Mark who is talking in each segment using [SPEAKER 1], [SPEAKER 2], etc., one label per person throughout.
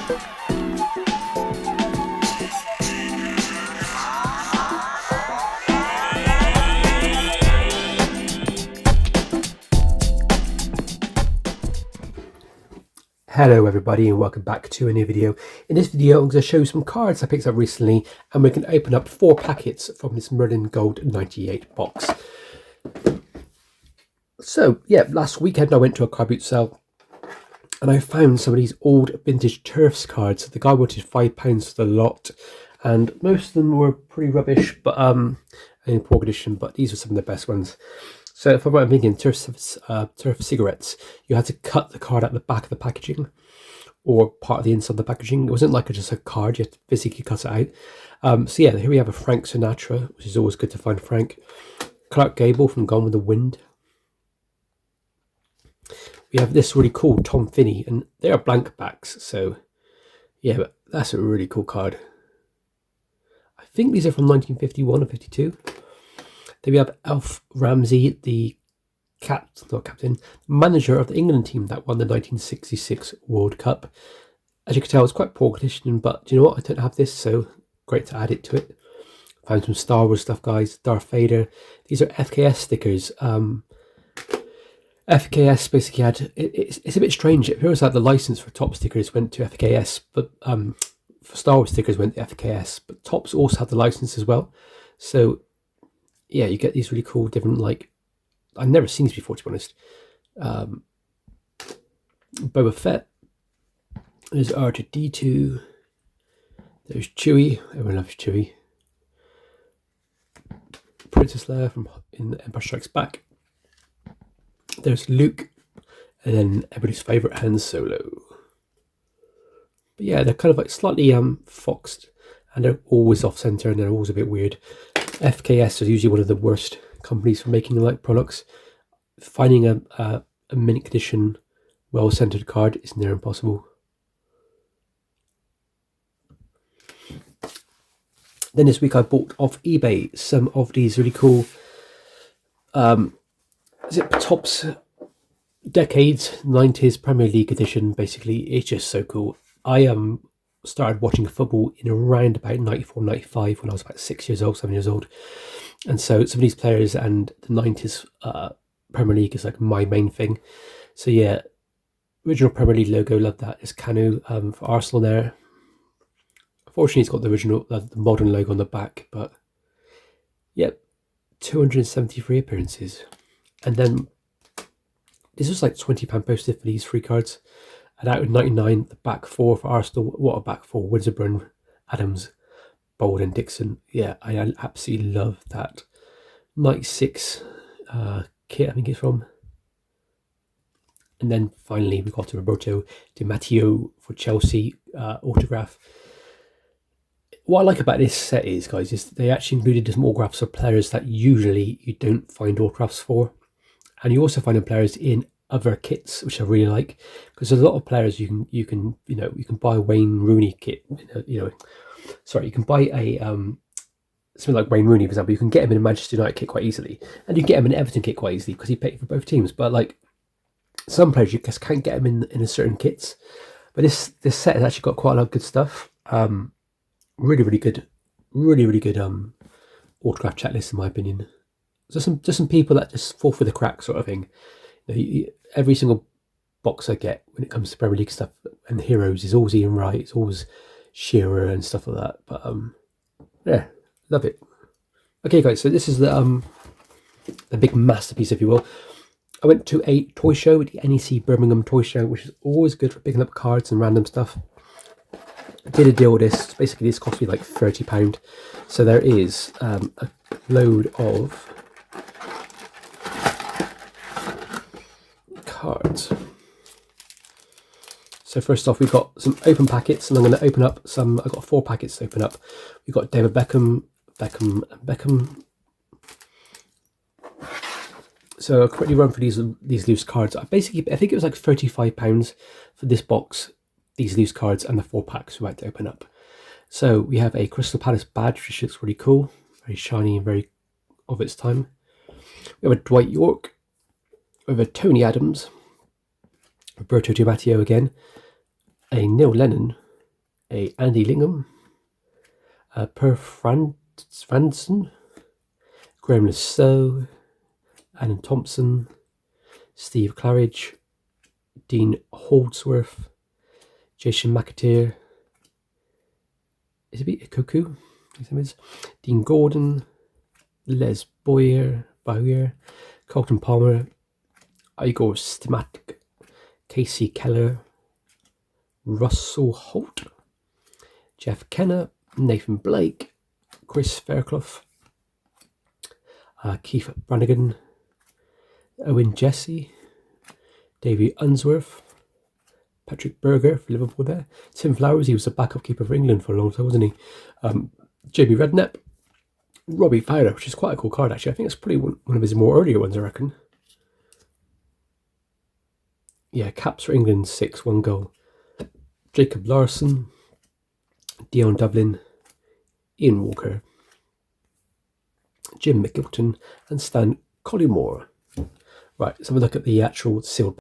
[SPEAKER 1] Hello everybody and welcome back to a new video. In this video I'm going to show you some cards I picked up recently and we're going to open up 4 packets from this Merlin Gold 98 box. So yeah, last weekend I went to a card boot sale and I found some of these old vintage Turfs cards. The guy wanted £5 for the lot and most of them were pretty rubbish, but in poor condition, but these were some of the best ones. So from what I'm thinking, Turf cigarettes, you had to cut the card out the back of the packaging or part of the inside of the packaging. It wasn't like just a card, you had to physically cut it out. So yeah, here we have a Frank Sinatra, which is always good to find Frank. Clark Gable from Gone with the Wind. We have this really cool Tom Finney, and they are blank backs, so yeah, but that's a really cool card. I think these are from 1951 or 52. Then we have Alf Ramsey, the manager of the England team that won the 1966 World Cup. As you can tell, it's quite poor condition, but do you know what? I don't have this, so great to add it to it. Found some Star Wars stuff, guys. Darth Vader. These are FKS stickers. FKS basically had, it's a bit strange. It feels like the license for top stickers went to FKS, but for Star Wars stickers went to FKS, but Topps also had the license as well. So yeah, you get these really cool different, like, I've never seen these before, to be honest. Boba Fett. There's R2-D2. There's Chewie. Everyone loves Chewie. Princess Leia from in Empire Strikes Back. There's Luke. And then everybody's favourite, Han Solo. But yeah, they're kind of like slightly foxed. And they're always off-centre and they're always a bit weird. FKS is usually one of the worst companies for making like products. Finding a mint condition, well-centered card is near impossible. Then this week I bought off eBay some of these really cool Topps Decades 90s Premier League edition. Basically, it's just so cool. I started watching football in around about 94, 95 when I was about 6 years old, 7 years old. And so some of these players and the 90s Premier League is like my main thing. So yeah, original Premier League logo, love that. It's Canu for Arsenal there. Unfortunately, it's got the original, the modern logo on the back, but yep, 273 appearances. And then this was like £20 posted for these 3 cards. And out of 99, the back 4 for Arsenal. What a back 4. Winterburn, Adams, Bold and Dixon. Yeah, I absolutely love that 96 kit, I think it's from. And then finally we got to Roberto Di Matteo for Chelsea autograph. What I like about this set is, guys, is they actually included some autographs of players that usually you don't find autographs for. And you also find them players in other kits, which I really like, because there's a lot of players you can buy a Wayne Rooney kit, you can buy a something like Wayne Rooney, for example. You can get him in a Manchester United kit quite easily, and you can get him in an Everton kit quite easily because he paid for both teams. But like some players, you just can't get him in a certain kits. But this set has actually got quite a lot of good stuff. Really good, really good autograph checklist in my opinion. There's some people that just fall through the cracks, sort of thing. Every single box I get when it comes to Premier League stuff and heroes is always Ian Wright, it's always Shearer and stuff like that. But yeah, love it. Okay, guys, so this is the big masterpiece, if you will. I went to a toy show at the NEC Birmingham Toy Show, which is always good for picking up cards and random stuff. I did a deal with this. Basically, this cost me like £30. So there is a load of cards. So first off, we've got some open packets, and I'm going to open up some. I've got 4 packets to open up. We've got David Beckham. So I'll quickly run through these loose cards. I think it was like £35 for this box, these loose cards, and the 4 packs we had to open up. So we have a Crystal Palace badge, which looks really cool, very shiny and very of its time. We have a Dwight York. We have a Tony Adams, Roberto Di Matteo again, a Neil Lennon, a Andy Lingham, Per Franson, Graham Lasso, Alan Thompson, Steve Claridge, Dean Holdsworth, Jason McAteer, is it Ikuku? Dean Gordon, Les Boyer, Colton Palmer, Igor Stimatic, Casey Keller, Russell Holt, Jeff Kenner, Nathan Blake, Chris Fairclough, Keith Brannigan, Owen Jesse, Davey Unsworth, Patrick Berger for Liverpool there, Tim Flowers, he was a backup keeper for England for a long time, wasn't he? Jamie Redknapp, Robbie Fowler, which is quite a cool card actually. I think it's probably one of his more earlier ones, I reckon. Yeah, caps for England, 6, 1 goal. Jacob Larson, Dion Dublin, Ian Walker, Jim McGilton, and Stan Collymore. Right, let's have a look at the actual sealed.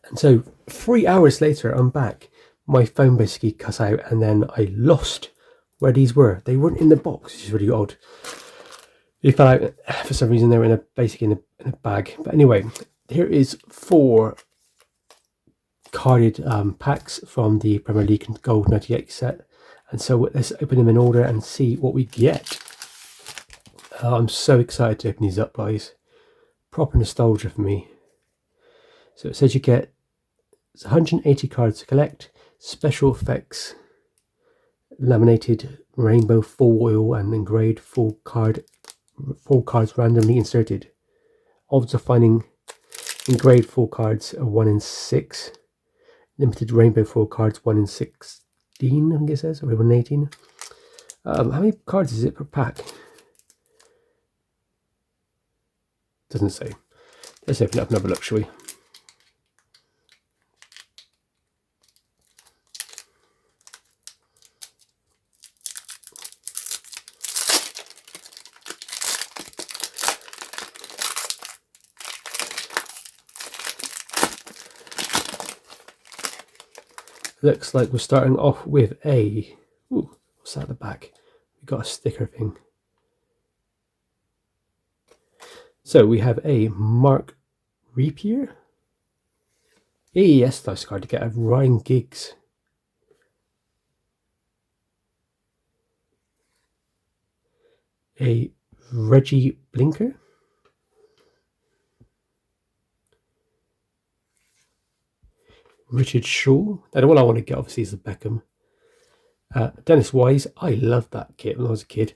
[SPEAKER 1] And so 3 hours later, I'm back. My phone basically cut out, and then I lost where these were. They weren't in the box, which is really odd. They fell out for some reason. They were basically in a bag. But anyway, here is 4 carded packs from the Premier League Gold 98 set. And so let's open them in order and see what we get. I'm so excited to open these up, guys. Proper nostalgia for me. So it says you get 180 cards to collect, special effects, laminated rainbow foil and engraved full cards randomly inserted. Odds of finding engraved full cards are 1 in 6. Limited rainbow full cards 1 in 16, I think it says, or 1 in 18. How many cards is it per pack? Doesn't say. Let's open it up and have a look, shall we? Looks like we're starting off with a... Ooh, what's that at the back? We've got a sticker thing. So we have a Mark Repier. Yes, nice card to get. A Ryan Giggs. A Reggie Blinker. Richard Shaw. And what I want to get obviously is the Beckham. Dennis Wise. I loved that kit when I was a kid.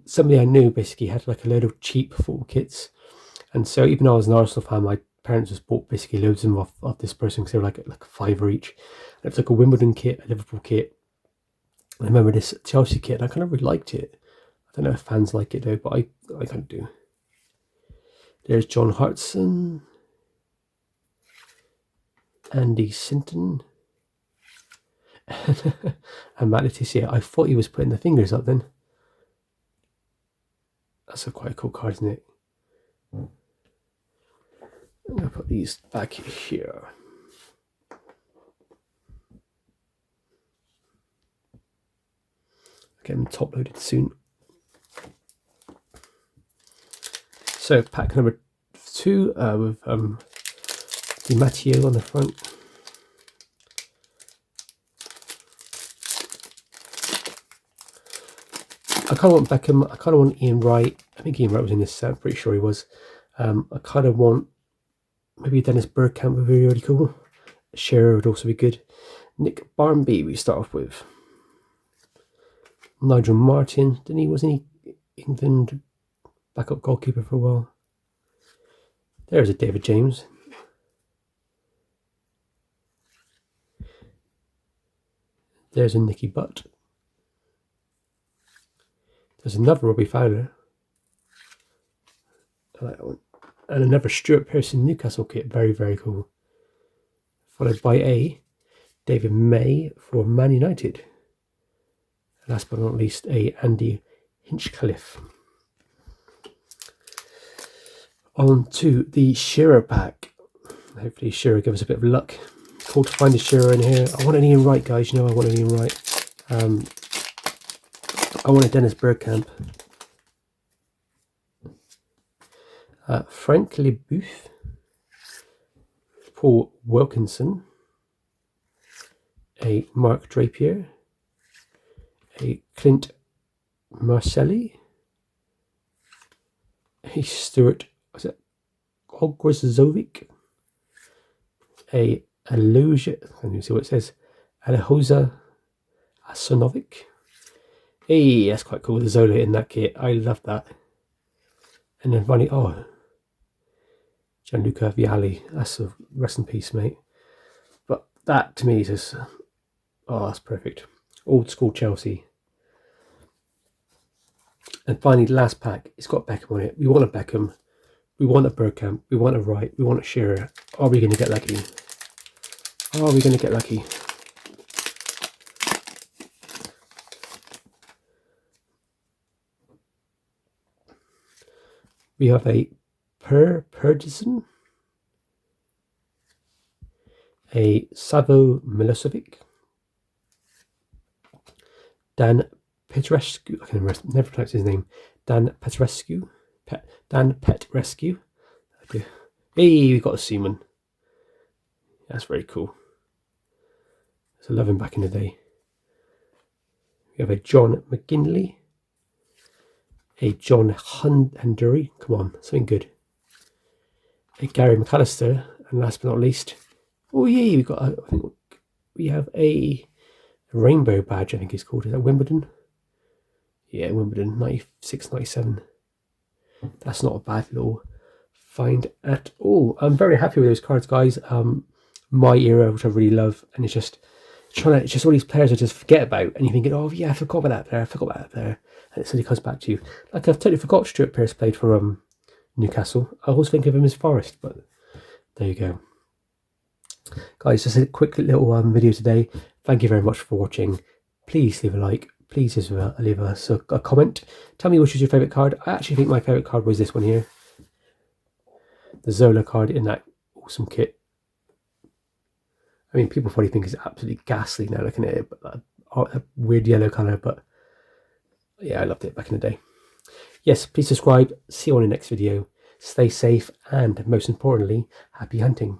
[SPEAKER 1] Somebody I knew basically had like a load of cheap football kits, and so even though I was an Arsenal fan, my parents just bought basically loads of them off this person because they were like a £5 each. And it was like a Wimbledon kit, a Liverpool kit. I remember this Chelsea kit, and I kind of really liked it. I don't know if fans like it though, but I kind of do. There's John Hartson, Andy Sinton, and Matt Letizia. I thought he was putting the fingers up then. That's a quite cool card, isn't it? I'm going to put these back here. Get them top loaded soon. So pack number 2 with Di Matteo on the front. I kind of want Beckham. I kind of want Ian Wright. I think Ian Wright was in this set. I'm pretty sure he was. I kind of want maybe Dennis Bergkamp would be really cool. Shearer would also be good. Nick Barmby we start off with. Nigel Martin. Wasn't he England backup goalkeeper for a while? There's a David James. There's a Nicky Butt. There's another Robbie Fowler. I like that one. And another Stuart Pearson Newcastle kit. Very, very cool. Followed by a David May for Man United. And last but not least, a Andy Hinchcliffe. On to the Shearer pack. Hopefully Shearer gives us a bit of luck. difficult to find a Shearer in here. I want an Ian Wright, guys. You know I want an Ian Wright. I want a Dennis Bergkamp. Frank Leboeuf. Paul Wilkinson. A Mark Drapier. A Clint Marcelli. A Stuart, was it Ogorzovic? A Aluja, let me see what it says. Alehoza Asonovic. Hey, that's quite cool. The Zola in that kit. I love that. And then finally, oh, Gianluca Vialli. That's a rest in peace, mate. But that to me is just, oh, that's perfect. Old school Chelsea. And finally, the last pack, it's got Beckham on it. We want a Beckham. We want a Bergkamp. We want a Wright. We want a Shearer. Are we going to get lucky? Are we going to get lucky? We have a Perdison, a Savo Milosevic, Dan Petrescu, I can never pronounce his name, Dan Petrescu, Dan Petrescu. Hey, we got a Seaman. That's very cool. I love him back in the day. We have a John McGinley, a John Hendery, come on, something good. A Gary McAllister, and last but not least, oh yeah, we got, I think we have a rainbow badge, I think it's called. Is that Wimbledon? Yeah, Wimbledon, 96, 97. That's not a bad little find at all. I'm very happy with those cards, guys. My era, which I really love, and it's just all these players I just forget about, and you're thinking, oh yeah, I forgot about that player, I forgot about that player, and it suddenly comes back to you. Like I've totally forgot Stuart Pearce played for Newcastle. I always think of him as Forest, but there you go. Guys, just a quick little video today. Thank you very much for watching. Please leave a like. Please just leave us a comment. Tell me which was your favourite card. I actually think my favourite card was this one here. The Zola card in that awesome kit. I mean, people probably think it's absolutely ghastly now looking at it, but a weird yellow colour, but yeah, I loved it back in the day. Yes, please subscribe. See you on the next video. Stay safe and, most importantly, happy hunting.